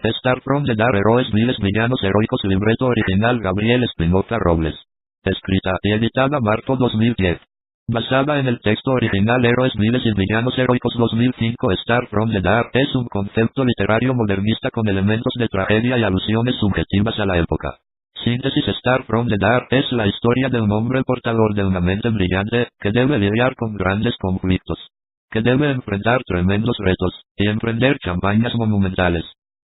Star from the Dark Héroes Viles Villanos Heroicos Libreto original Gabriel Espinoza Robles. Escrita y editada marzo 2010. Basada en el texto original Héroes Viles y Villanos Heroicos 2005. Star from the Dark es un concepto literario modernista con elementos de tragedia y alusiones subjetivas a la época. Síntesis. Star from the Dark es la historia de un hombre portador de una mente brillante, que debe lidiar con grandes conflictos, que debe enfrentar tremendos retos, y emprender campañas monumentales.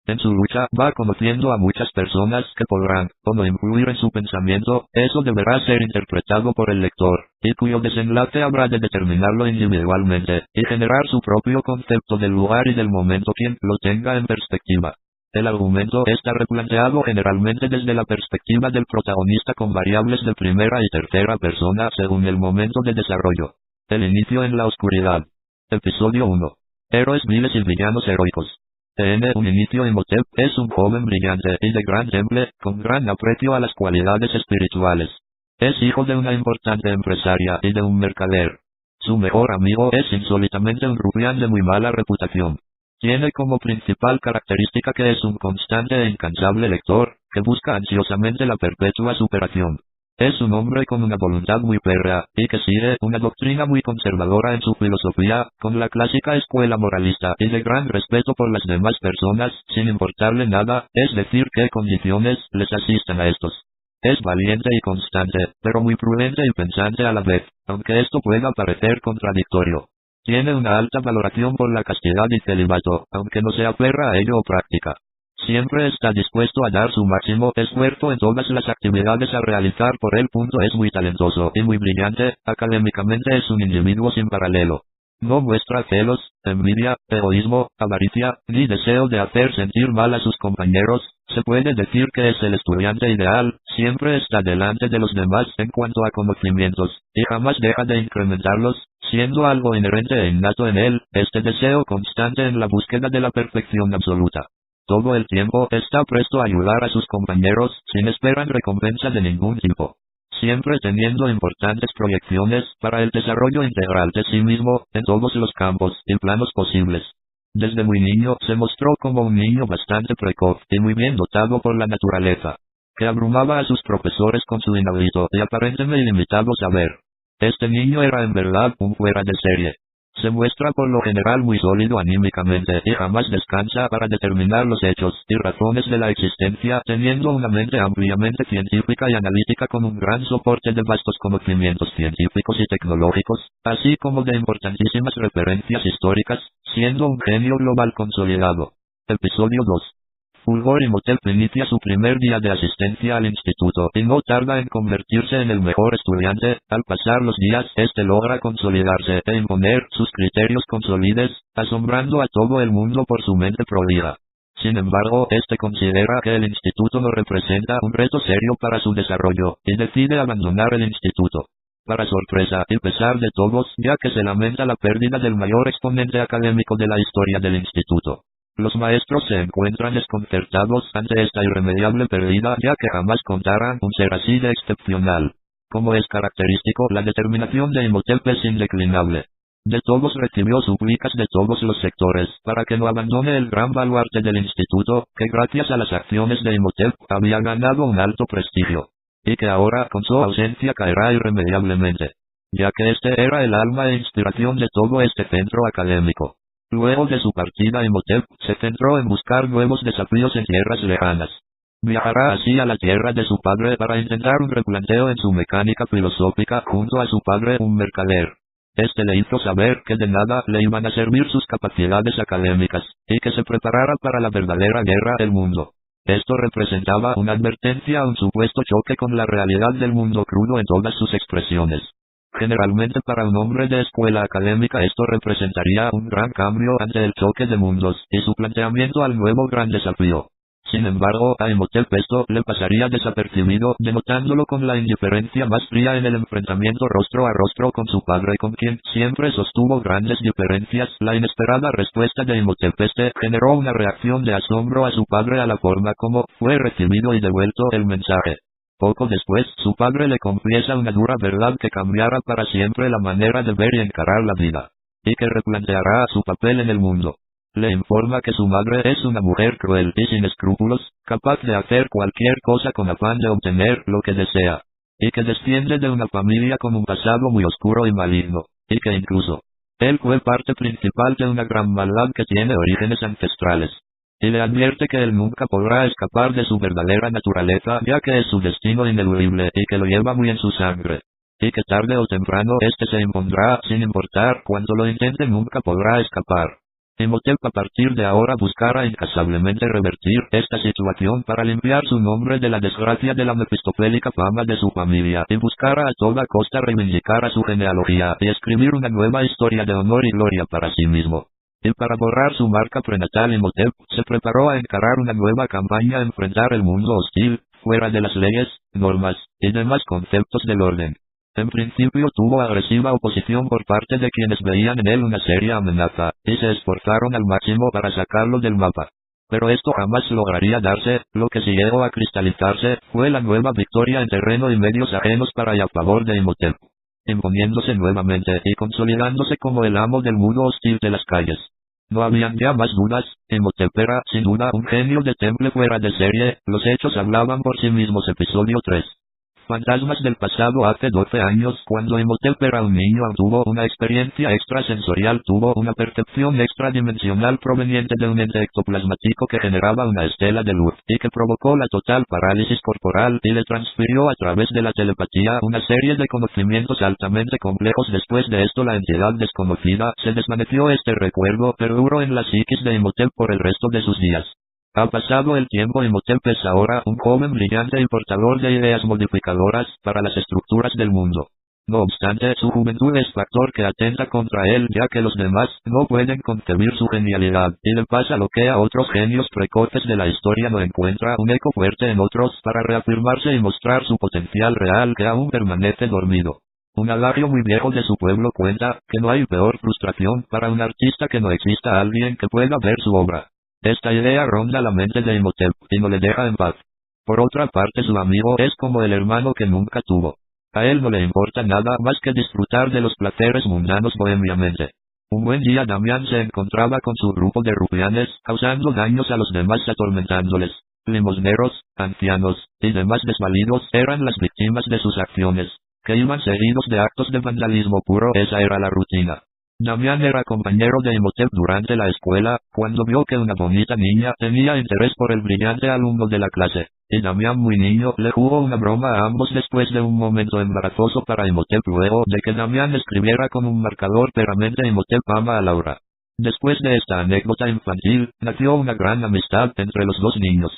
En su lucha, va conociendo a muchas personas que podrán, o no, influir en su pensamiento. Eso deberá ser interpretado por el lector, y cuyo desenlace habrá de determinarlo individualmente, y generar su propio concepto del lugar y del momento quien lo tenga en perspectiva. El argumento está replanteado generalmente desde la perspectiva del protagonista con variables de primera y tercera persona según el momento de desarrollo. El inicio en la oscuridad. Episodio 1. Héroes viles y villanos heroicos. Un inicio. Imhotep es un joven brillante y de gran temple, con gran aprecio a las cualidades espirituales. Es hijo de una importante empresaria y de un mercader. Su mejor amigo es insólitamente un rufián de muy mala reputación. Tiene como principal característica que es un constante e incansable lector, que busca ansiosamente la perpetua superación. Es un hombre con una voluntad muy férrea, y que sigue una doctrina muy conservadora en su filosofía, con la clásica escuela moralista y de gran respeto por las demás personas, sin importarle nada, es decir qué condiciones les asistan a estos. Es valiente y constante, pero muy prudente y pensante a la vez, aunque esto pueda parecer contradictorio. Tiene una alta valoración por la castidad y celibato, aunque no se aferra a ello o práctica. Siempre está dispuesto a dar su máximo esfuerzo en todas las actividades a realizar por él. Es muy talentoso y muy brillante, académicamente es un individuo sin paralelo. No muestra celos, envidia, egoísmo, avaricia, ni deseo de hacer sentir mal a sus compañeros. Se puede decir que es el estudiante ideal, siempre está delante de los demás en cuanto a conocimientos, y jamás deja de incrementarlos, siendo algo inherente e innato en él, este deseo constante en la búsqueda de la perfección absoluta. Todo el tiempo está presto a ayudar a sus compañeros, sin esperar recompensa de ningún tipo. Siempre teniendo importantes proyecciones para el desarrollo integral de sí mismo, en todos los campos y planos posibles. Desde muy niño se mostró como un niño bastante precoz y muy bien dotado por la naturaleza, que abrumaba a sus profesores con su inaudito y aparentemente ilimitado saber. Este niño era en verdad un fuera de serie. Se muestra por lo general muy sólido anímicamente y jamás descansa para determinar los hechos y razones de la existencia, teniendo una mente ampliamente científica y analítica con un gran soporte de vastos conocimientos científicos y tecnológicos, así como de importantísimas referencias históricas, siendo un genio global consolidado. Episodio 2. Fulgor. Imhotep inicia su primer día de asistencia al instituto y no tarda en convertirse en el mejor estudiante. Al pasar los días, este logra consolidarse e imponer sus criterios con solidez, asombrando a todo el mundo por su mente prodigiosa. Sin embargo, este considera que el instituto no representa un reto serio para su desarrollo, y decide abandonar el instituto. Para sorpresa y pesar de todos, ya que se lamenta la pérdida del mayor exponente académico de la historia del instituto. Los maestros se encuentran desconcertados ante esta irremediable pérdida, ya que jamás contaran un ser así de excepcional. Como es característico, la determinación de Imhotep es indeclinable. De todos recibió súplicas de todos los sectores para que no abandone el gran baluarte del instituto, que gracias a las acciones de Imhotep había ganado un alto prestigio, y que ahora con su ausencia caerá irremediablemente, ya que este era el alma e inspiración de todo este centro académico. Luego de su partida, Imhotep se centró en buscar nuevos desafíos en tierras lejanas. Viajará así a la tierra de su padre para intentar un replanteo en su mecánica filosófica junto a su padre, un mercader. Este le hizo saber que de nada le iban a servir sus capacidades académicas, y que se preparara para la verdadera guerra del mundo. Esto representaba una advertencia a un supuesto choque con la realidad del mundo crudo en todas sus expresiones. Generalmente para un hombre de escuela académica esto representaría un gran cambio ante el choque de mundos y su planteamiento al nuevo gran desafío. Sin embargo, a Imhotep esto le pasaría desapercibido, denotándolo con la indiferencia más fría en el enfrentamiento rostro a rostro con su padre, con quien siempre sostuvo grandes diferencias. La inesperada respuesta de Imhotep generó una reacción de asombro a su padre a la forma como fue recibido y devuelto el mensaje. Poco después, su padre le confiesa una dura verdad que cambiará para siempre la manera de ver y encarar la vida, y que replanteará su papel en el mundo. Le informa que su madre es una mujer cruel y sin escrúpulos, capaz de hacer cualquier cosa con afán de obtener lo que desea, y que desciende de una familia con un pasado muy oscuro y maligno, y que incluso él fue parte principal de una gran maldad que tiene orígenes ancestrales. Y le advierte que él nunca podrá escapar de su verdadera naturaleza, ya que es su destino ineludible y que lo lleva muy en su sangre. Y que tarde o temprano este se impondrá, sin importar cuánto lo intente nunca podrá escapar. Imhotep a partir de ahora buscará incansablemente revertir esta situación para limpiar su nombre de la desgracia de la mefistofélica fama de su familia y buscará a toda costa reivindicar a su genealogía y escribir una nueva historia de honor y gloria para sí mismo. Y para borrar su marca prenatal Imhotep se preparó a encarar una nueva campaña a enfrentar el mundo hostil, fuera de las leyes, normas y demás conceptos del orden. En principio tuvo agresiva oposición por parte de quienes veían en él una seria amenaza, y se esforzaron al máximo para sacarlo del mapa. Pero esto jamás lograría darse, lo que sí llegó a cristalizarse, fue la nueva victoria en terreno y medios ajenos para y a favor de Imhotep, imponiéndose nuevamente y consolidándose como el amo del mundo hostil de las calles. No habían ya más dudas, Imhotep era, sin duda, un genio de temple fuera de serie, los hechos hablaban por sí mismos. Episodio 3. Fantasmas del pasado. Hace 12 años, cuando Imhotep era un niño, tuvo una experiencia extrasensorial, tuvo una percepción extradimensional proveniente de un ente ectoplasmático que generaba una estela de luz, y que provocó la total parálisis corporal, y le transfirió a través de la telepatía una serie de conocimientos altamente complejos. Después de esto la entidad desconocida, se desvaneció este recuerdo, pero duró en la psiquis de Imhotep por el resto de sus días. Ha pasado el tiempo. Imhotep es ahora un joven brillante y portador de ideas modificadoras para las estructuras del mundo. No obstante, su juventud es factor que atenta contra él, ya que los demás no pueden concebir su genialidad, y le pasa lo que a otros genios precoces de la historia: no encuentra un eco fuerte en otros para reafirmarse y mostrar su potencial real, que aún permanece dormido. Un adagio muy viejo de su pueblo cuenta que no hay peor frustración para un artista que no exista alguien que pueda ver su obra. Esta idea ronda la mente de Imhotep, y no le deja en paz. Por otra parte, su amigo es como el hermano que nunca tuvo. A él no le importa nada más que disfrutar de los placeres mundanos bohemiamente. Un buen día Damián se encontraba con su grupo de rufianes, causando daños a los demás, atormentándoles. Limosneros, ancianos, y demás desvalidos eran las víctimas de sus acciones, que iban seguidos de actos de vandalismo puro. Esa era la rutina. Damián era compañero de Imhotep durante la escuela, cuando vio que una bonita niña tenía interés por el brillante alumno de la clase, y Damián, muy niño, le jugó una broma a ambos después de un momento embarazoso para Imhotep. Luego de que Damián escribiera con un marcador permanente Imhotep ama a Laura. Después de esta anécdota infantil, nació una gran amistad entre los dos niños.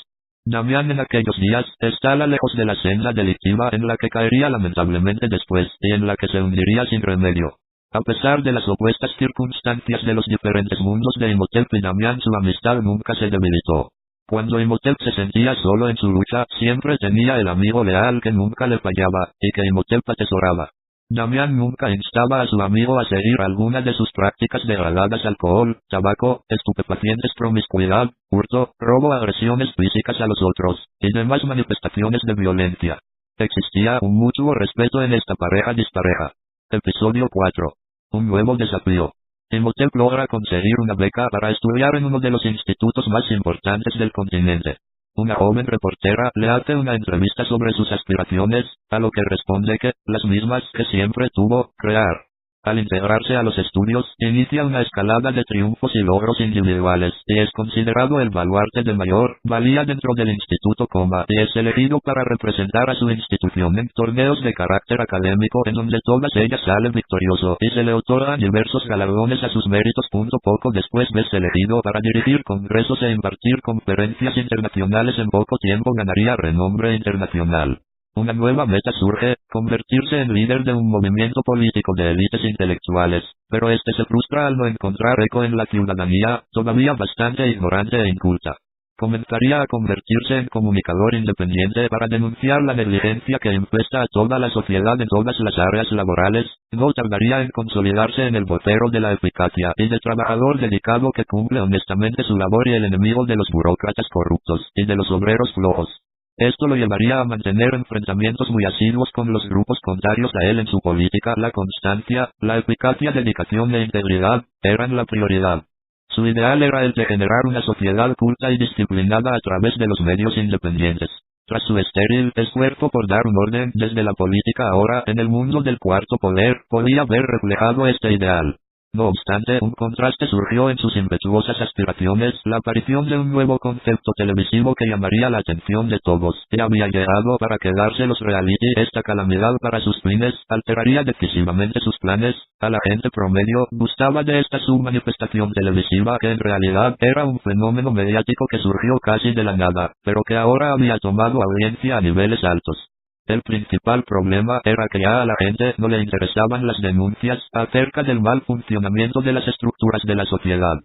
Damián en aquellos días estaba lejos de la senda delictiva en la que caería lamentablemente después, y en la que se hundiría sin remedio. A pesar de las opuestas circunstancias de los diferentes mundos de Imhotep y Damián, su amistad nunca se debilitó. Cuando Imhotep se sentía solo en su lucha, siempre tenía el amigo leal que nunca le fallaba, y que Imhotep atesoraba. Damián nunca instaba a su amigo a seguir alguna de sus prácticas degradadas: alcohol, tabaco, estupefacientes, promiscuidad, hurto, robo, agresiones físicas a los otros, y demás manifestaciones de violencia. Existía un mutuo respeto en esta pareja dispareja. Episodio 4. Un nuevo desafío. Imhotep logra conseguir una beca para estudiar en uno de los institutos más importantes del continente. Una joven reportera le hace una entrevista sobre sus aspiraciones, a lo que responde que, las mismas que siempre tuvo: crear. Al integrarse a los estudios, inicia una escalada de triunfos y logros individuales, y es considerado el baluarte de mayor valía dentro del instituto, y es elegido para representar a su institución en torneos de carácter académico en donde todas ellas salen victorioso, y se le otorgan diversos galardones a sus méritos. Poco después es elegido para dirigir congresos e impartir conferencias internacionales. En poco tiempo ganaría renombre internacional. Una nueva meta surge: convertirse en líder de un movimiento político de élites intelectuales, pero este se frustra al no encontrar eco en la ciudadanía, todavía bastante ignorante e inculta. Comenzaría a convertirse en comunicador independiente para denunciar la negligencia que infesta a toda la sociedad en todas las áreas laborales. No tardaría en consolidarse en el vocero de la eficacia y de trabajador dedicado que cumple honestamente su labor, y el enemigo de los burócratas corruptos y de los obreros flojos. Esto lo llevaría a mantener enfrentamientos muy asiduos con los grupos contrarios a él en su política. La constancia, la eficacia, dedicación e integridad eran la prioridad. Su ideal era el de generar una sociedad culta y disciplinada a través de los medios independientes. Tras su estéril esfuerzo por dar un orden desde la política ahora en el mundo del cuarto poder, podía ver reflejado este ideal. No obstante, un contraste surgió en sus impetuosas aspiraciones, la aparición de un nuevo concepto televisivo que llamaría la atención de todos, que había llegado para quedarse los reality. Esta calamidad para sus fines, alteraría decisivamente sus planes. A la gente promedio, gustaba de esta submanifestación televisiva que en realidad era un fenómeno mediático que surgió casi de la nada, pero que ahora había tomado audiencia a niveles altos. El principal problema era que ya a la gente no le interesaban las denuncias acerca del mal funcionamiento de las estructuras de la sociedad,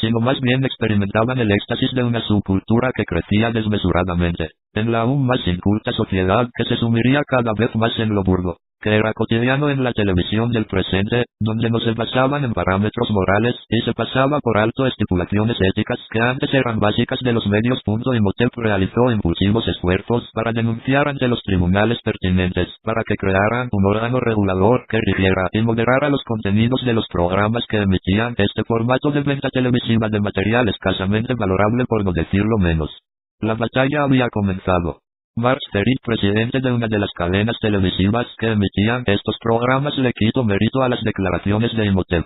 sino más bien experimentaban el éxtasis de una subcultura que crecía desmesuradamente, en la aún más inculta sociedad que se sumiría cada vez más en lo burdo, que era cotidiano en la televisión del presente, donde no se basaban en parámetros morales y se pasaba por alto estipulaciones éticas que antes eran básicas de los medios. Imhotep realizó impulsivos esfuerzos para denunciar ante los tribunales pertinentes, para que crearan un órgano regulador que rigiera y moderara los contenidos de los programas que emitían este formato de venta televisiva de material escasamente valorable, por no decirlo menos. La batalla había comenzado. Mark Sterid, presidente de una de las cadenas televisivas que emitían estos programas, le quitó mérito a las declaraciones de Imhotep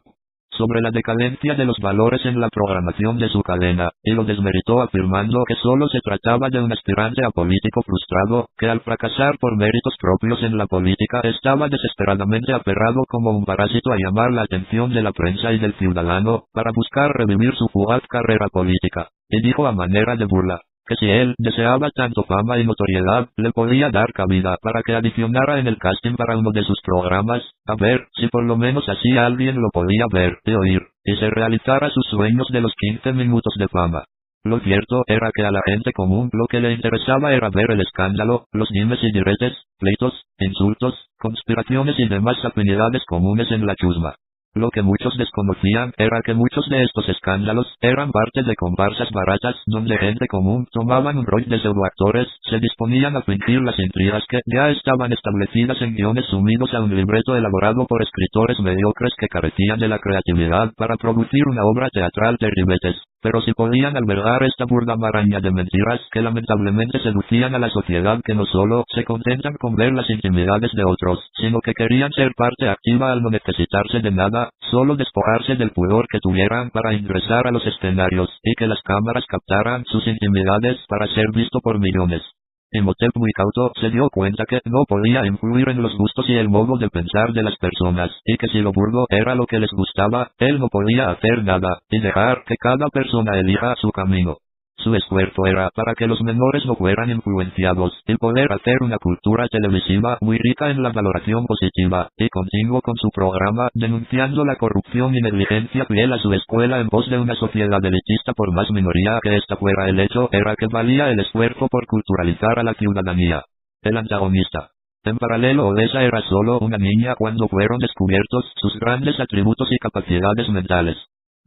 sobre la decadencia de los valores en la programación de su cadena, y lo desmeritó afirmando que solo se trataba de un aspirante a político frustrado, que al fracasar por méritos propios en la política estaba desesperadamente aferrado como un parásito a llamar la atención de la prensa y del ciudadano, para buscar revivir su fugaz carrera política, y dijo a manera de burla, que si él deseaba tanto fama y notoriedad, le podía dar cabida para que adicionara en el casting para uno de sus programas, a ver si por lo menos así alguien lo podía ver y oír, y se realizara sus sueños de los 15 minutos de fama. Lo cierto era que a la gente común lo que le interesaba era ver el escándalo, los dimes y diretes, pleitos, insultos, conspiraciones y demás afinidades comunes en la chusma. Lo que muchos desconocían era que muchos de estos escándalos eran parte de comparsas baratas donde gente común tomaban un rol de pseudoactores, se disponían a fingir las intrigas que ya estaban establecidas en guiones sumidos a un libreto elaborado por escritores mediocres que carecían de la creatividad para producir una obra teatral de ribetes. Pero si podían albergar esta burda maraña de mentiras que lamentablemente seducían a la sociedad, que no solo se contentan con ver las intimidades de otros, sino que querían ser parte activa al no necesitarse de nada, solo despojarse del pudor que tuvieran para ingresar a los escenarios, y que las cámaras captaran sus intimidades para ser visto por millones. Imhotep, muy cauto, se dio cuenta que no podía influir en los gustos y el modo de pensar de las personas, y que si lo burdo era lo que les gustaba, él no podía hacer nada, y dejar que cada persona elija su camino. Su esfuerzo era para que los menores no fueran influenciados, y poder hacer una cultura televisiva muy rica en la valoración positiva, y continuó con su programa denunciando la corrupción y negligencia fiel a su escuela en pos de una sociedad elitista. Por más minoría que esta fuera, el hecho era que valía el esfuerzo por culturalizar a la ciudadanía. El antagonista. En paralelo, Odessa era solo una niña cuando fueron descubiertos sus grandes atributos y capacidades mentales.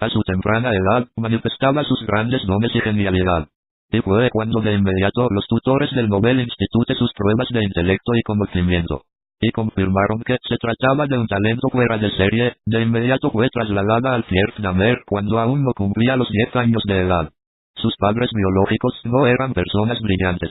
A su temprana edad, manifestaba sus grandes dones y genialidad. Y fue cuando de inmediato los tutores del Nobel Institute sus pruebas de intelecto y conocimiento, y confirmaron que se trataba de un talento fuera de serie. De inmediato fue trasladada al Fierknamer cuando aún no cumplía los 10 años de edad. Sus padres biológicos no eran personas brillantes.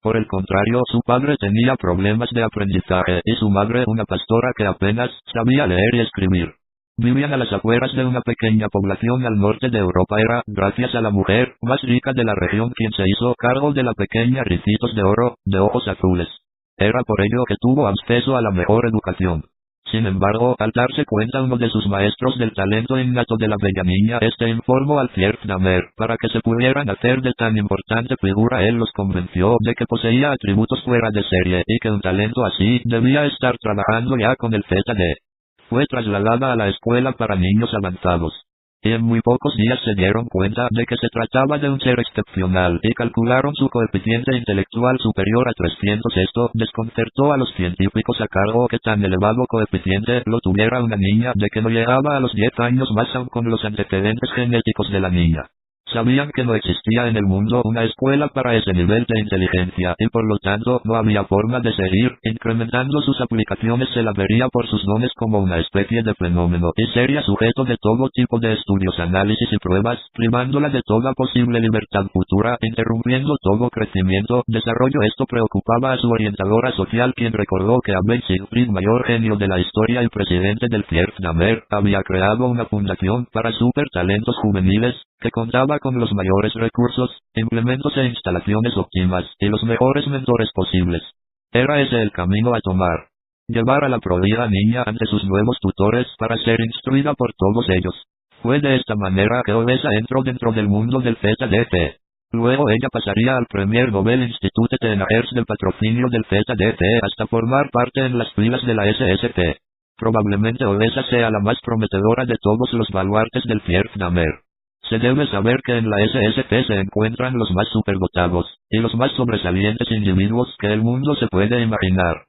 Por el contrario, su padre tenía problemas de aprendizaje y su madre una pastora que apenas sabía leer y escribir. Vivían a las afueras de una pequeña población al norte de Europa. Era, gracias a la mujer más rica de la región, quien se hizo cargo de la pequeña Ricitos de Oro, de ojos azules. Era por ello que tuvo acceso a la mejor educación. Sin embargo, al darse cuenta uno de sus maestros del talento innato de la bella niña, este informó al Fierknamer para que se pudieran hacer de tan importante figura. Él los convenció de que poseía atributos fuera de serie y que un talento así debía estar trabajando ya con el ZD. Fue trasladada a la escuela para niños avanzados. Y en muy pocos días se dieron cuenta de que se trataba de un ser excepcional y calcularon su coeficiente intelectual superior a 300. Esto desconcertó a los científicos a cargo que tan elevado coeficiente lo tuviera una niña de que no llegaba a los 10 años más, aun con los antecedentes genéticos de la niña. Sabían que no existía en el mundo una escuela para ese nivel de inteligencia y por lo tanto no había forma de seguir incrementando sus aplicaciones. Se la vería por sus dones como una especie de fenómeno y sería sujeto de todo tipo de estudios, análisis y pruebas, privándola de toda posible libertad futura, interrumpiendo todo crecimiento, desarrollo. Esto preocupaba a su orientadora social, quien recordó que Abel Siegfried, mayor genio de la historia y presidente del Fierfnamer, había creado una fundación para supertalentos juveniles, que contaba con los mayores recursos, implementos e instalaciones óptimas, y los mejores mentores posibles. Era ese el camino a tomar. Llevar a la prodigiosa niña ante sus nuevos tutores para ser instruida por todos ellos. Fue de esta manera que Odessa entró dentro del mundo del ZDT. Luego ella pasaría al Premier Nobel Institute Tenaers del patrocinio del ZDT hasta formar parte en las filas de la SST. Probablemente Odessa sea la más prometedora de todos los baluartes del Fierfnamer. Se debe saber que en la SST se encuentran los más superdotados, y los más sobresalientes individuos que el mundo se puede imaginar.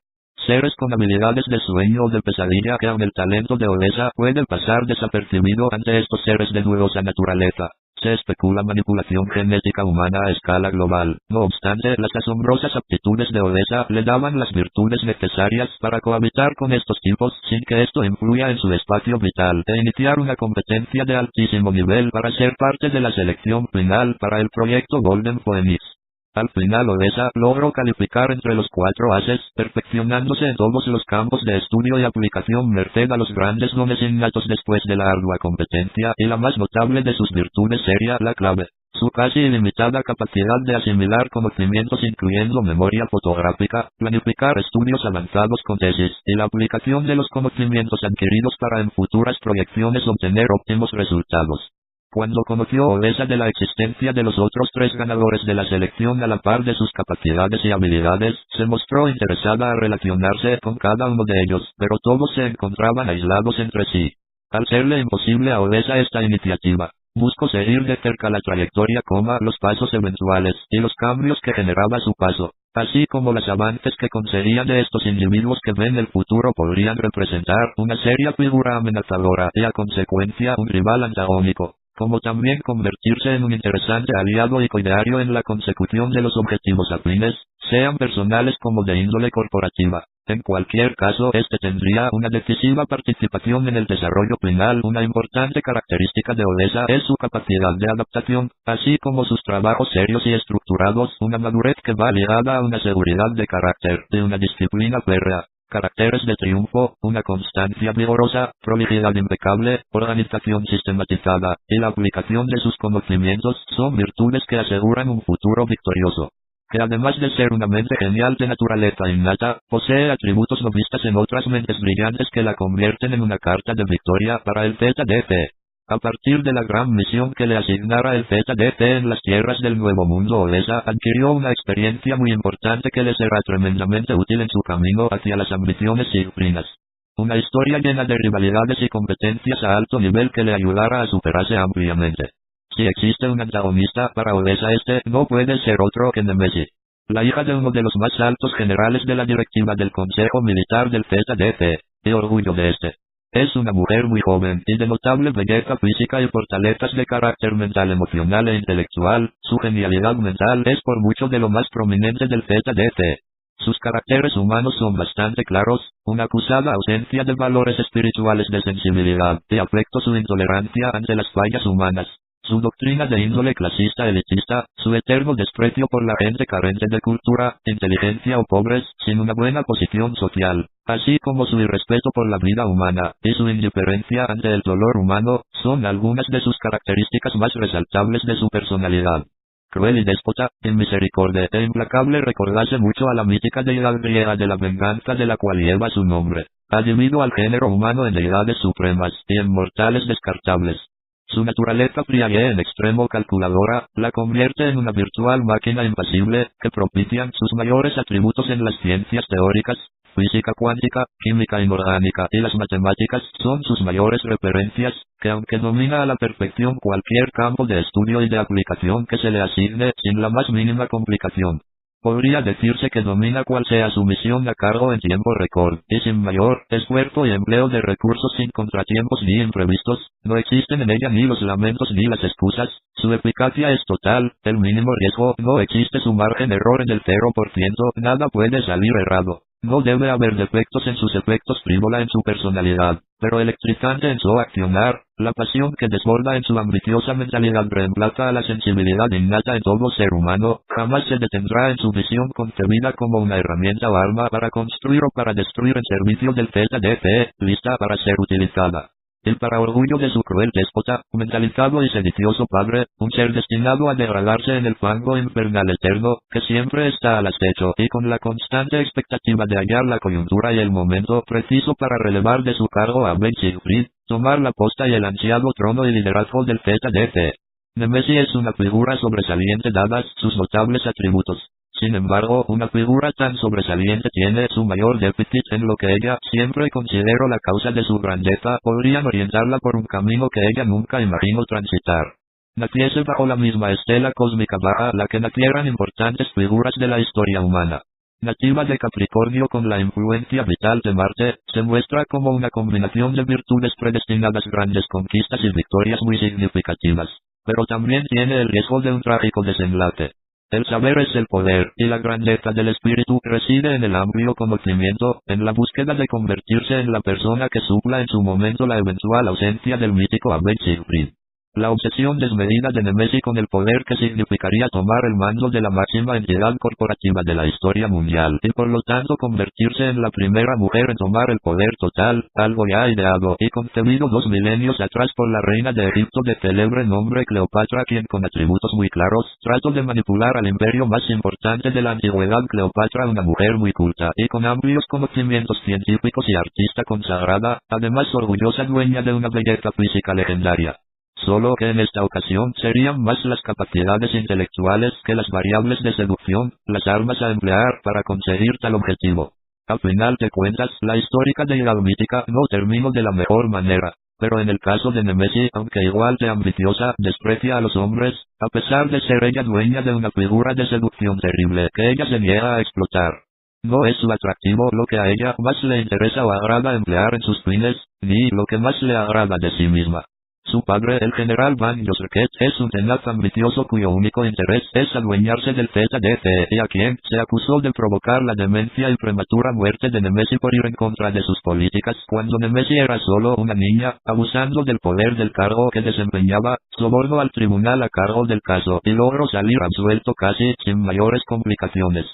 Seres con habilidades de sueño o de pesadilla que aun el talento de Odessa puede pasar desapercibido ante estos seres de dudosa naturaleza. Se especula manipulación genética humana a escala global. No obstante, las asombrosas aptitudes de Odessa le daban las virtudes necesarias para cohabitar con estos tipos sin que esto influya en su espacio vital e iniciar una competencia de altísimo nivel para ser parte de la selección final para el proyecto Golden Phoenix. Al final Odessa logró calificar entre los 4 ases, perfeccionándose en todos los campos de estudio y aplicación merced a los grandes dones innatos después de la ardua competencia, y la más notable de sus virtudes sería la clave. Su casi ilimitada capacidad de asimilar conocimientos incluyendo memoria fotográfica, planificar estudios avanzados con tesis, y la aplicación de los conocimientos adquiridos para en futuras proyecciones obtener óptimos resultados. Cuando conoció Odessa de la existencia de los otros 3 ganadores de la selección a la par de sus capacidades y habilidades, se mostró interesada a relacionarse con cada uno de ellos, pero todos se encontraban aislados entre sí. Al serle imposible a Odessa esta iniciativa, buscó seguir de cerca la trayectoria, los pasos eventuales, y los cambios que generaba su paso, así como los avances que conseguían de estos individuos que ven el futuro podrían representar una seria figura amenazadora y a consecuencia un rival antagónico, como también convertirse en un interesante aliado y coideario en la consecución de los objetivos afines, sean personales como de índole corporativa. En cualquier caso, este tendría una decisiva participación en el desarrollo final. Una importante característica de Odessa es su capacidad de adaptación, así como sus trabajos serios y estructurados, una madurez que va ligada a una seguridad de carácter, de una disciplina férrea, caracteres de triunfo, una constancia vigorosa, prolijidad impecable, organización sistematizada, y la aplicación de sus conocimientos son virtudes que aseguran un futuro victorioso. Que además de ser una mente genial de naturaleza innata, posee atributos no vistos en otras mentes brillantes que la convierten en una carta de victoria para el ZDT. A partir de la gran misión que le asignara el ZDT en las tierras del Nuevo Mundo, Odessa adquirió una experiencia muy importante que le será tremendamente útil en su camino hacia las ambiciones siegfriedas. Una historia llena de rivalidades y competencias a alto nivel que le ayudará a superarse ampliamente. Si existe un antagonista para Odessa, este no puede ser otro que Nemesis, la hija de uno de los más altos generales de la directiva del Consejo Militar del ZDT, y orgullo de este. Es una mujer muy joven y de notable belleza física y fortalezas de carácter mental, emocional e intelectual. Su genialidad mental es por mucho de lo más prominente del ZDT. Sus caracteres humanos son bastante claros, una acusada ausencia de valores espirituales, de sensibilidad y afecto, su intolerancia ante las fallas humanas, su doctrina de índole clasista elitista, su eterno desprecio por la gente carente de cultura, inteligencia o pobres, sin una buena posición social, así como su irrespeto por la vida humana, y su indiferencia ante el dolor humano, son algunas de sus características más resaltables de su personalidad. Cruel y déspota, inmisericordia e implacable, recordase mucho a la mítica deidad griega de la venganza, de la cual lleva su nombre. Ha dividido al género humano en deidades supremas y en mortales descartables. Su naturaleza fría y en extremo calculadora, la convierte en una virtual máquina impasible, que propician sus mayores atributos en las ciencias teóricas. Física cuántica, química inorgánica y las matemáticas son sus mayores referencias, que aunque domina a la perfección cualquier campo de estudio y de aplicación que se le asigne sin la más mínima complicación, Podría decirse que domina cual sea su misión a cargo en tiempo récord, y sin mayor esfuerzo y empleo de recursos sin contratiempos ni imprevistos, no existen en ella ni los lamentos ni las excusas, su eficacia es total, el mínimo riesgo, no existe su margen de error en el 0%, nada puede salir errado. No debe haber defectos en sus efectos, frívola en su personalidad, pero electrizante en su accionar, la pasión que desborda en su ambiciosa mentalidad reemplaza a la sensibilidad innata en todo ser humano, jamás se detendrá en su visión concebida como una herramienta o arma para construir o para destruir en servicio del ZDT, lista para ser utilizada. El para orgullo de su cruel déspota, mentalizado y sedicioso padre, un ser destinado a degradarse en el fango infernal eterno, que siempre está al acecho y con la constante expectativa de hallar la coyuntura y el momento preciso para relevar de su cargo a Ben Siegfried, tomar la posta y el ansiado trono y liderazgo del ZDT. Nemesis es una figura sobresaliente dadas sus notables atributos. Sin embargo, una figura tan sobresaliente tiene su mayor déficit en lo que ella, siempre considero la causa de su grandeza, podrían orientarla por un camino que ella nunca imaginó transitar. Naciese bajo la misma estela cósmica baja la que nacieran importantes figuras de la historia humana. Nativa de Capricornio con la influencia vital de Marte, se muestra como una combinación de virtudes predestinadas, grandes conquistas y victorias muy significativas. Pero también tiene el riesgo de un trágico desenlace. El saber es el poder, y la grandeza del espíritu reside en el amplio conocimiento, en la búsqueda de convertirse en la persona que supla en su momento la eventual ausencia del mítico Abel Siegfried. La obsesión desmedida de Nemesis con el poder que significaría tomar el mando de la máxima entidad corporativa de la historia mundial y por lo tanto convertirse en la primera mujer en tomar el poder total, algo ya ideado y concebido 2 milenios atrás por la reina de Egipto de célebre nombre Cleopatra, quien con atributos muy claros trató de manipular al imperio más importante de la antigüedad. Cleopatra, una mujer muy culta y con amplios conocimientos científicos y artista consagrada, además orgullosa dueña de una belleza física legendaria. Solo que en esta ocasión serían más las capacidades intelectuales que las variables de seducción, las armas a emplear para conseguir tal objetivo. Al final de cuentas, la histórica deidad mítica no terminó de la mejor manera, pero en el caso de Nemesis, aunque igual de ambiciosa, desprecia a los hombres, a pesar de ser ella dueña de una figura de seducción terrible que ella se niega a explotar. No es su atractivo lo que a ella más le interesa o agrada emplear en sus fines, ni lo que más le agrada de sí misma. Su padre, el general Van Joseket, es un tenaz ambicioso cuyo único interés es adueñarse del ZDT y a quien se acusó de provocar la demencia y prematura muerte de Nemesis por ir en contra de sus políticas cuando Nemesis era solo una niña, abusando del poder del cargo que desempeñaba, sobornó al tribunal a cargo del caso y logró salir absuelto casi sin mayores complicaciones.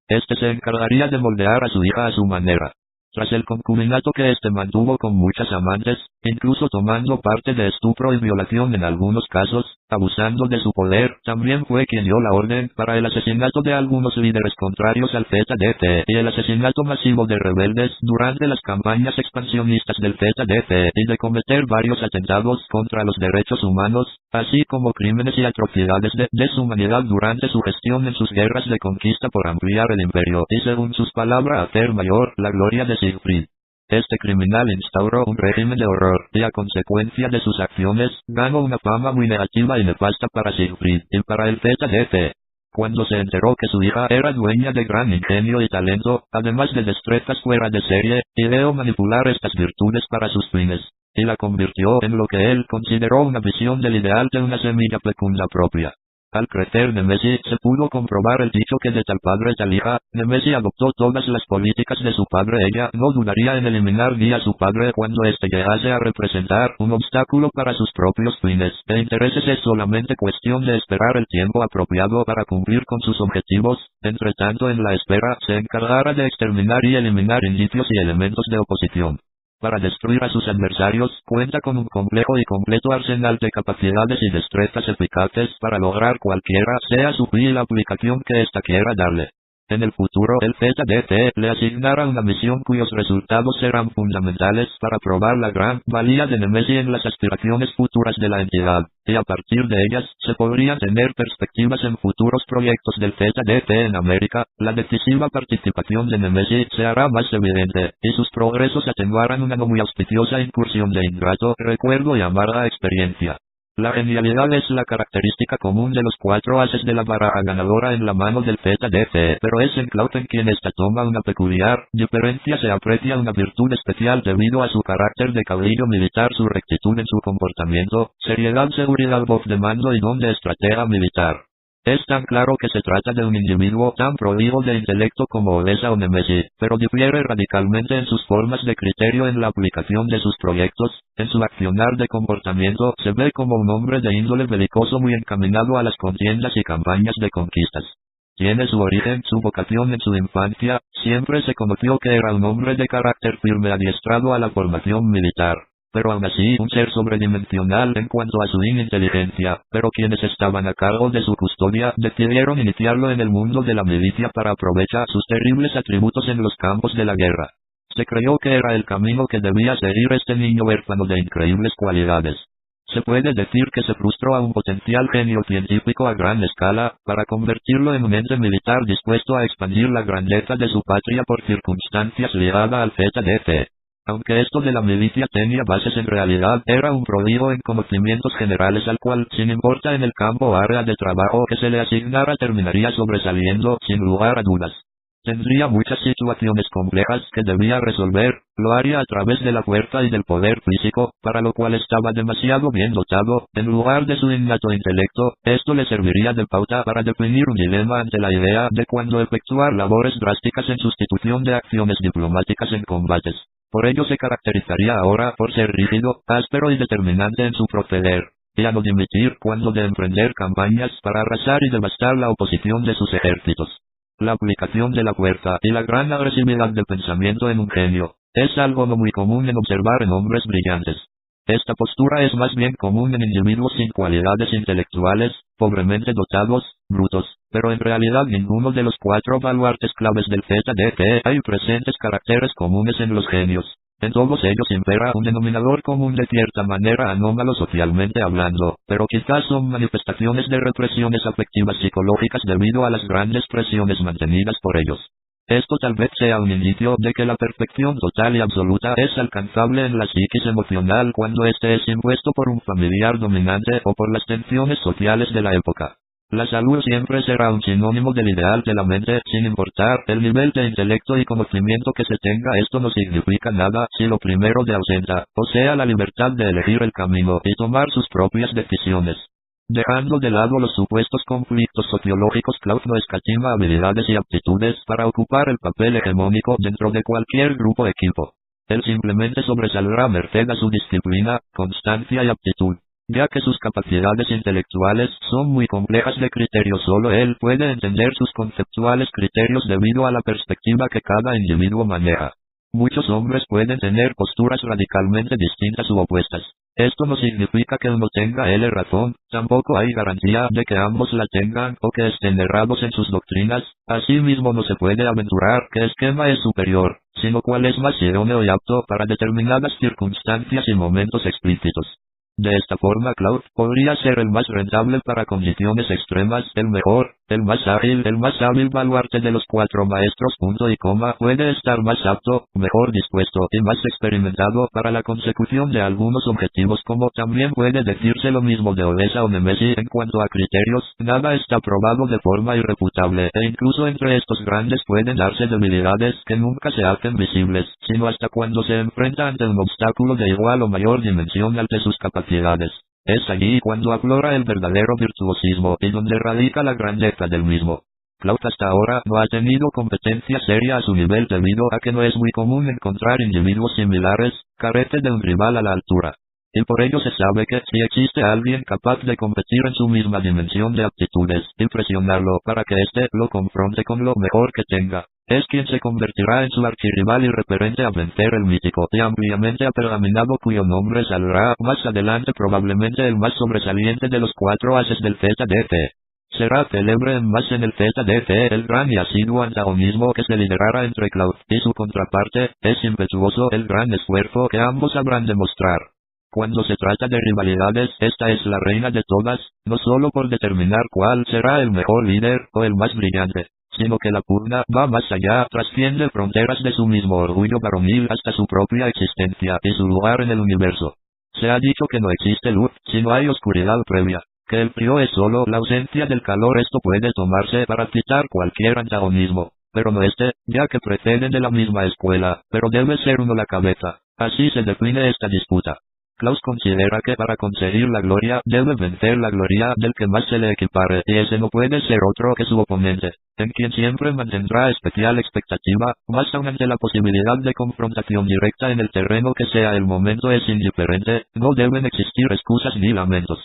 Este se encargaría de moldear a su hija a su manera. Tras el concubinato que este mantuvo con muchas amantes, incluso tomando parte de estupro y violación en algunos casos, abusando de su poder, también fue quien dio la orden para el asesinato de algunos líderes contrarios al ZDT y el asesinato masivo de rebeldes durante las campañas expansionistas del ZDT y de cometer varios atentados contra los derechos humanos, así como crímenes y atrocidades de deshumanidad durante su gestión en sus guerras de conquista por ampliar el imperio y según sus palabras hacer mayor la gloria de Siegfried. Este criminal instauró un régimen de horror y a consecuencia de sus acciones, ganó una fama muy negativa y nefasta para Siegfried y para el ZDT. Cuando se enteró que su hija era dueña de gran ingenio y talento, además de destrezas fuera de serie, ideó manipular estas virtudes para sus fines, y la convirtió en lo que él consideró una visión del ideal de una semilla fecunda propia. Al crecer Nemesis se pudo comprobar el dicho que de tal padre tal hija. Nemesis adoptó todas las políticas de su padre. Ella no dudaría en eliminar ni a su padre cuando éste llegase a representar un obstáculo para sus propios fines e intereses. Es solamente cuestión de esperar el tiempo apropiado para cumplir con sus objetivos. Entre tanto, en la espera se encargará de exterminar y eliminar indicios y elementos de oposición. Para destruir a sus adversarios, cuenta con un complejo y completo arsenal de capacidades y destrezas eficaces para lograr cualquiera sea su fin y la aplicación que ésta quiera darle. En el futuro, el ZDT le asignará una misión cuyos resultados serán fundamentales para probar la gran valía de Nemesis en las aspiraciones futuras de la entidad, y a partir de ellas, se podrían tener perspectivas en futuros proyectos del ZDT en América. La decisiva participación de Nemesis se hará más evidente, y sus progresos atenuarán una no muy auspiciosa incursión de ingrato recuerdo y amarga experiencia. La genialidad es la característica común de los cuatro ases de la baraja ganadora en la mano del ZDT, pero es en Cloud en quien esta toma una peculiar diferencia. Se aprecia una virtud especial debido a su carácter de caudillo militar, su rectitud en su comportamiento, seriedad, seguridad, voz de mando y don de estratega militar. Es tan claro que se trata de un individuo tan prolijo de intelecto como Odessa o Nemesis, pero difiere radicalmente en sus formas de criterio en la aplicación de sus proyectos. En su accionar de comportamiento se ve como un hombre de índole belicoso muy encaminado a las contiendas y campañas de conquistas. Tiene su origen, su vocación en su infancia. Siempre se conoció que era un hombre de carácter firme adiestrado a la formación militar, pero aún así un ser sobredimensional en cuanto a su inteligencia, pero quienes estaban a cargo de su custodia decidieron iniciarlo en el mundo de la milicia para aprovechar sus terribles atributos en los campos de la guerra. Se creyó que era el camino que debía seguir este niño huérfano de increíbles cualidades. Se puede decir que se frustró a un potencial genio científico a gran escala, para convertirlo en un ente militar dispuesto a expandir la grandeza de su patria por circunstancias ligadas al ZDT. Aunque esto de la milicia tenía bases, en realidad era un prodigio en conocimientos generales al cual, sin importar en el campo o área de trabajo que se le asignara, terminaría sobresaliendo sin lugar a dudas. Tendría muchas situaciones complejas que debía resolver, lo haría a través de la fuerza y del poder físico, para lo cual estaba demasiado bien dotado, en lugar de su innato intelecto. Esto le serviría de pauta para definir un dilema ante la idea de cuándo efectuar labores drásticas en sustitución de acciones diplomáticas en combates. Por ello se caracterizaría ahora por ser rígido, áspero y determinante en su proceder, y a no dimitir cuando de emprender campañas para arrasar y devastar la oposición de sus ejércitos. La aplicación de la fuerza y la gran agresividad del pensamiento en un genio es algo no muy común en observar en hombres brillantes. Esta postura es más bien común en individuos sin cualidades intelectuales, pobremente dotados, brutos, pero en realidad ninguno de los cuatro baluartes claves del ZDT hay presentes caracteres comunes en los genios. En todos ellos impera un denominador común de cierta manera anómalo socialmente hablando, pero quizás son manifestaciones de represiones afectivas psicológicas debido a las grandes presiones mantenidas por ellos. Esto tal vez sea un indicio de que la perfección total y absoluta es alcanzable en la psiquis emocional cuando éste es impuesto por un familiar dominante o por las tensiones sociales de la época. La salud siempre será un sinónimo del ideal de la mente, sin importar el nivel de intelecto y conocimiento que se tenga. Esto no significa nada si lo primero de ausenta, o sea la libertad de elegir el camino y tomar sus propias decisiones. Dejando de lado los supuestos conflictos sociológicos, Cloud no escatima habilidades y aptitudes para ocupar el papel hegemónico dentro de cualquier grupo o equipo. Él simplemente sobresaldrá merced a su disciplina, constancia y aptitud. Ya que sus capacidades intelectuales son muy complejas de criterio, solo él puede entender sus conceptuales criterios debido a la perspectiva que cada individuo maneja. Muchos hombres pueden tener posturas radicalmente distintas u opuestas. Esto no significa que uno tenga él razón, tampoco hay garantía de que ambos la tengan o que estén errados en sus doctrinas. Asimismo no se puede aventurar qué esquema es superior, sino cuál es más idóneo y apto para determinadas circunstancias y momentos explícitos. De esta forma Cloud podría ser el más rentable para condiciones extremas, el mejor, el más hábil baluarte de los cuatro maestros. Punto y coma, puede estar más apto, mejor dispuesto y más experimentado para la consecución de algunos objetivos, como también puede decirse lo mismo de Odessa o Nemesis en cuanto a criterios. Nada está probado de forma irrefutable, e incluso entre estos grandes pueden darse debilidades que nunca se hacen visibles, sino hasta cuando se enfrenta ante un obstáculo de igual o mayor dimensión al de sus capacidades. Es allí cuando aflora el verdadero virtuosismo y donde radica la grandeza del mismo. Cloud hasta ahora no ha tenido competencia seria a su nivel debido a que no es muy común encontrar individuos similares, carece de un rival a la altura. Y por ello se sabe que si existe alguien capaz de competir en su misma dimensión de aptitudes y presionarlo para que éste lo confronte con lo mejor que tenga, es quien se convertirá en su archirrival y referente a vencer, el mítico y ampliamente apergaminado cuyo nombre saldrá más adelante probablemente el más sobresaliente de los cuatro ases del ZDT. Será célebre más en el ZDT el gran y asiduo antagonismo que se liderará entre Cloud y su contraparte. Es impetuoso el gran esfuerzo que ambos habrán de mostrar. Cuando se trata de rivalidades, esta es la reina de todas, no solo por determinar cuál será el mejor líder o el más brillante, sino que la pugna va más allá, trasciende fronteras de su mismo orgullo varonil hasta su propia existencia y su lugar en el universo. Se ha dicho que no existe luz, si no hay oscuridad previa, que el frío es solo la ausencia del calor. Esto puede tomarse para citar cualquier antagonismo, pero no ya que proceden de la misma escuela, pero debe ser uno la cabeza. Así se define esta disputa. Klaus considera que para conseguir la gloria debe vencer la gloria del que más se le equipare, y ese no puede ser otro que su oponente, en quien siempre mantendrá especial expectativa, más aún ante la posibilidad de confrontación directa en el terreno que sea el momento es indiferente, no deben existir excusas ni lamentos.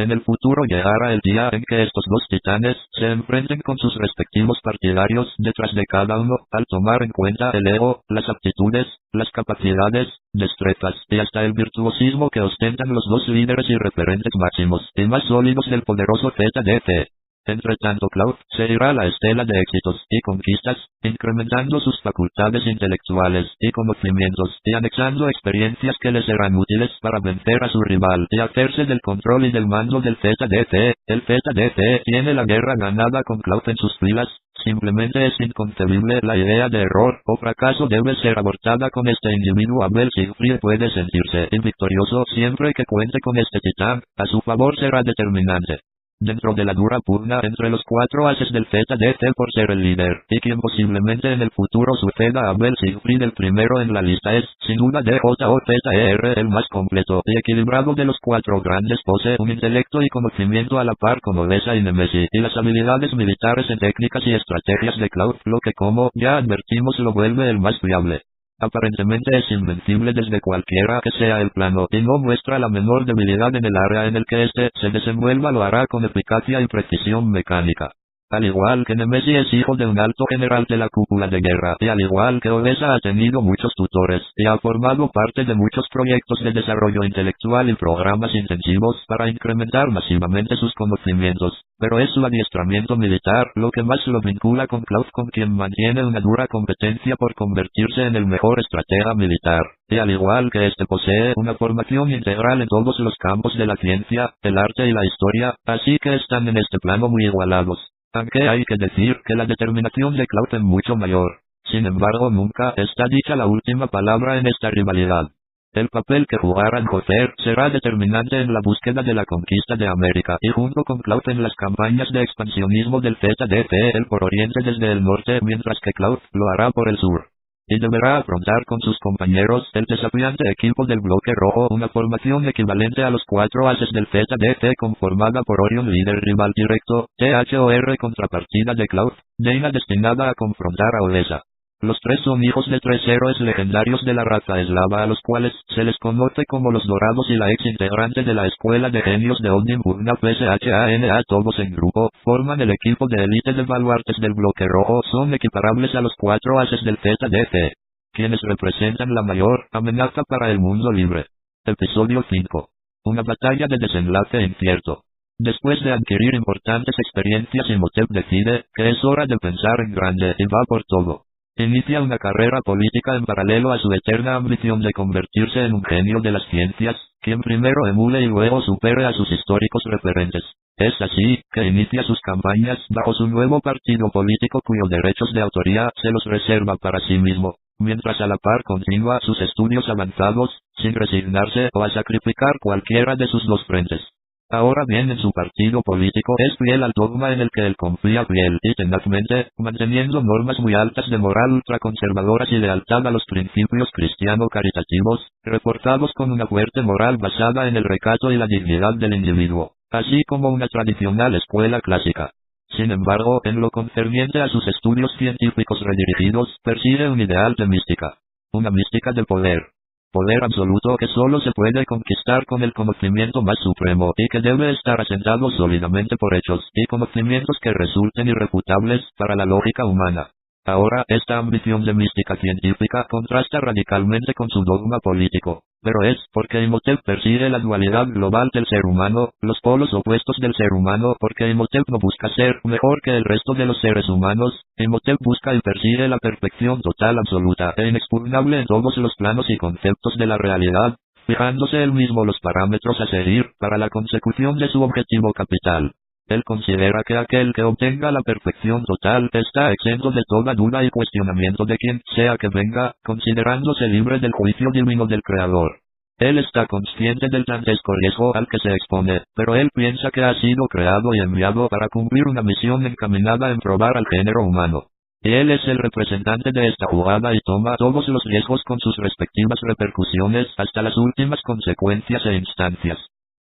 En el futuro llegará el día en que estos dos titanes se enfrenten con sus respectivos partidarios detrás de cada uno, al tomar en cuenta el ego, las aptitudes, las capacidades, destrezas y hasta el virtuosismo que ostentan los dos líderes y referentes máximos y más sólidos del poderoso ZDT. Entre tanto Klaus seguirá la estela de éxitos y conquistas, incrementando sus facultades intelectuales y conocimientos y anexando experiencias que le serán útiles para vencer a su rival y hacerse del control y del mando del ZDT. El ZDT tiene la guerra ganada con Klaus en sus filas. Simplemente es inconcebible la idea de error o fracaso debe ser abortada con este individuo. Abel Siegfried puede sentirse victorioso siempre que cuente con este titán, a su favor será determinante. Dentro de la dura pugna entre los cuatro ases del ZDT por ser el líder, y quien posiblemente en el futuro suceda a Abel Siegfried, el primero en la lista es, sin duda, DJOZER, el más completo y equilibrado de los cuatro grandes. Posee un intelecto y conocimiento a la par con Odessa y Nemesis, y las habilidades militares en técnicas y estrategias de Klaus, lo que como ya advertimos lo vuelve el más fiable. Aparentemente es invencible desde cualquiera que sea el plano y no muestra la menor debilidad en el área en el que éste se desenvuelva, lo hará con eficacia y precisión mecánica. Al igual que Nemesis es hijo de un alto general de la cúpula de guerra y al igual que Odessa ha tenido muchos tutores y ha formado parte de muchos proyectos de desarrollo intelectual y programas intensivos para incrementar masivamente sus conocimientos, pero es su adiestramiento militar lo que más lo vincula con Klaus, con quien mantiene una dura competencia por convertirse en el mejor estratega militar, y al igual que este posee una formación integral en todos los campos de la ciencia, el arte y la historia, así que están en este plano muy igualados. Aunque hay que decir que la determinación de Klaus es mucho mayor. Sin embargo, nunca está dicha la última palabra en esta rivalidad. El papel que jugará Jofer será determinante en la búsqueda de la conquista de América y junto con Klaus en las campañas de expansionismo del ZDT él por oriente desde el norte, mientras que Klaus lo hará por el sur. Y deberá afrontar con sus compañeros el desafiante equipo del bloque rojo, una formación equivalente a los cuatro ases del ZDT conformada por Orion, líder rival directo, THOR contrapartida de Klaus, Dana destinada a confrontar a Odessa. Los tres son hijos de tres héroes legendarios de la raza eslava a los cuales se les conoce como los Dorados, y la ex integrante de la Escuela de Genios de Odin Burna PSHANA. Todos en grupo forman el equipo de élite de baluartes del bloque rojo, son equiparables a los cuatro ases del ZDT, quienes representan la mayor amenaza para el mundo libre. Episodio 5. Una batalla de desenlace incierto. Después de adquirir importantes experiencias, Imhotep decide que es hora de pensar en grande y va por todo. Inicia una carrera política en paralelo a su eterna ambición de convertirse en un genio de las ciencias, quien primero emule y luego supere a sus históricos referentes. Es así que inicia sus campañas bajo su nuevo partido político, cuyos derechos de autoría se los reserva para sí mismo, mientras a la par continúa sus estudios avanzados, sin resignarse o a sacrificar cualquiera de sus dos frentes. Ahora bien, en su partido político es fiel al dogma en el que él confía fiel y tenazmente, manteniendo normas muy altas de moral ultraconservadoras y lealtad a los principios cristiano-caritativos, reforzados con una fuerte moral basada en el recato y la dignidad del individuo, así como una tradicional escuela clásica. Sin embargo, en lo concerniente a sus estudios científicos redirigidos, persigue un ideal de mística. Una mística del poder. Poder absoluto que solo se puede conquistar con el conocimiento más supremo y que debe estar asentado sólidamente por hechos y conocimientos que resulten irrefutables para la lógica humana. Ahora, esta ambición de mística científica contrasta radicalmente con su dogma político, pero es porque Imhotep persigue la dualidad global del ser humano, los polos opuestos del ser humano, porque Imhotep no busca ser mejor que el resto de los seres humanos. Imhotep busca y persigue la perfección total, absoluta e inexpugnable en todos los planos y conceptos de la realidad, fijándose él mismo los parámetros a seguir para la consecución de su objetivo capital. Él considera que aquel que obtenga la perfección total está exento de toda duda y cuestionamiento de quien sea que venga, considerándose libre del juicio divino del Creador. Él está consciente del dantesco riesgo al que se expone, pero él piensa que ha sido creado y enviado para cumplir una misión encaminada en probar al género humano. Y él es el representante de esta jugada y toma todos los riesgos con sus respectivas repercusiones hasta las últimas consecuencias e instancias.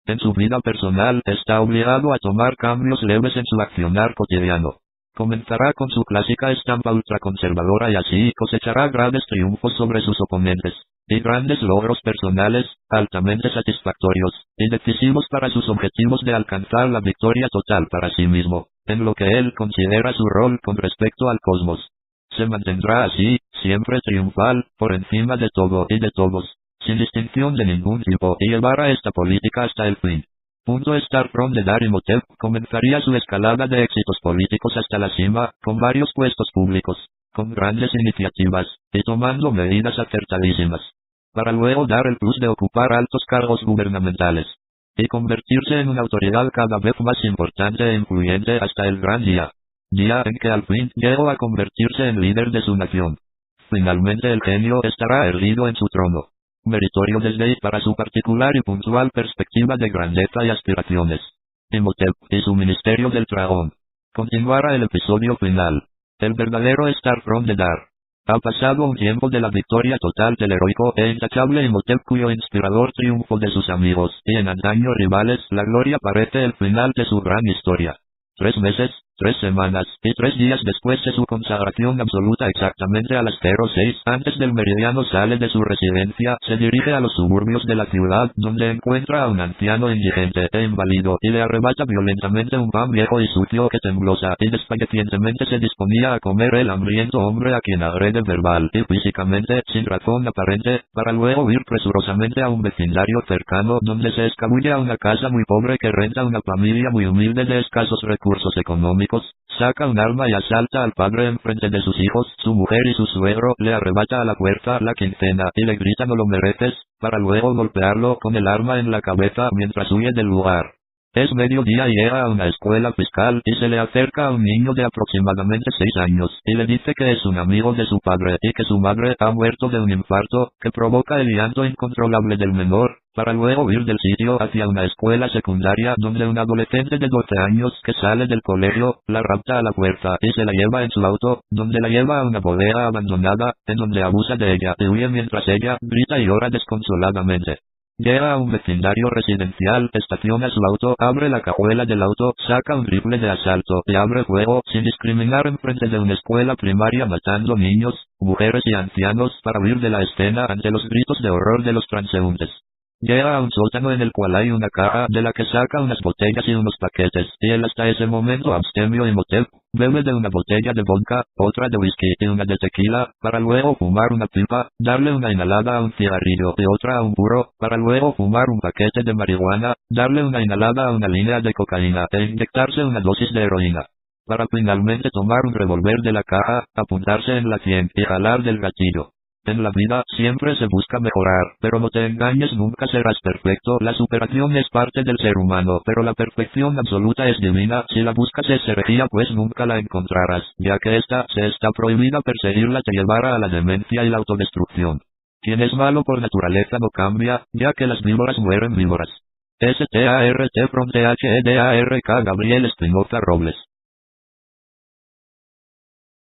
En su vida personal, está obligado a tomar cambios leves en su accionar cotidiano. Comenzará con su clásica estampa ultraconservadora y así cosechará grandes triunfos sobre sus oponentes, y grandes logros personales, altamente satisfactorios, y decisivos para sus objetivos de alcanzar la victoria total para sí mismo, en lo que él considera su rol con respecto al cosmos. Se mantendrá así, siempre triunfal, por encima de todo y de todos, sin distinción de ningún tipo, y llevará esta política hasta el fin. Starprom de Dar Imhotep comenzaría su escalada de éxitos políticos hasta la cima, con varios puestos públicos, con grandes iniciativas, y tomando medidas acertadísimas, para luego dar el plus de ocupar altos cargos gubernamentales, y convertirse en una autoridad cada vez más importante e influyente hasta el gran día en que al fin llegó a convertirse en líder de su nación. Finalmente el genio estará erguido en su trono, meritorio desde para su particular y puntual perspectiva de grandeza y aspiraciones. Imhotep y su ministerio del dragón. Continuará el episodio final. El verdadero Starprom de Dar. Ha pasado un tiempo de la victoria total del heroico e intachable Imhotep cuyo inspirador triunfo de sus amigos y en antaño rivales la gloria parece el final de su gran historia. 3 meses, 3 semanas y 3 días después de su consagración absoluta exactamente a las 06 antes del meridiano sale de su residencia, se dirige a los suburbios de la ciudad donde encuentra a un anciano indigente e inválido y le arrebata violentamente un pan viejo y sucio que temblosa y despallecientemente se disponía a comer el hambriento hombre a quien agrede verbal y físicamente, sin razón aparente, para luego huir presurosamente a un vecindario cercano donde se escabulle a una casa muy pobre que renta una familia muy humilde de escasos recursos económicos, saca un arma y asalta al padre en frente de sus hijos, su mujer y su suegro, le arrebata a la fuerza la quincena y le grita no lo mereces, para luego golpearlo con el arma en la cabeza mientras huye del lugar. Es mediodía y llega a una escuela fiscal y se le acerca a un niño de aproximadamente 6 años y le dice que es un amigo de su padre y que su madre ha muerto de un infarto que provoca el llanto incontrolable del menor, para luego huir del sitio hacia una escuela secundaria donde un adolescente de 12 años que sale del colegio, la rapta a la fuerza y se la lleva en su auto, donde la lleva a una bodega abandonada, en donde abusa de ella y huye mientras ella grita y llora desconsoladamente. Llega a un vecindario residencial, estaciona su auto, abre la cajuela del auto, saca un rifle de asalto y abre fuego, sin discriminar en frente de una escuela primaria matando niños, mujeres y ancianos para huir de la escena ante los gritos de horror de los transeúntes. Llega a un sótano en el cual hay una caja de la que saca unas botellas y unos paquetes, y él hasta ese momento abstemio Imhotep, bebe de una botella de vodka, otra de whisky y una de tequila, para luego fumar una pipa, darle una inhalada a un cigarrillo y otra a un puro, para luego fumar un paquete de marihuana, darle una inhalada a una línea de cocaína e inyectarse una dosis de heroína, para finalmente tomar un revólver de la caja, apuntarse en la sien y jalar del gatillo. En la vida siempre se busca mejorar, pero no te engañes, nunca serás perfecto. La superación es parte del ser humano, pero la perfección absoluta es divina. Si la buscas es herejía, pues nunca la encontrarás, ya que esta se está prohibida perseguirla te llevará a la demencia y la autodestrucción. Quien es malo por naturaleza no cambia, ya que las víboras mueren víboras. Starprom Thedark Gabriel Espinoza Robles.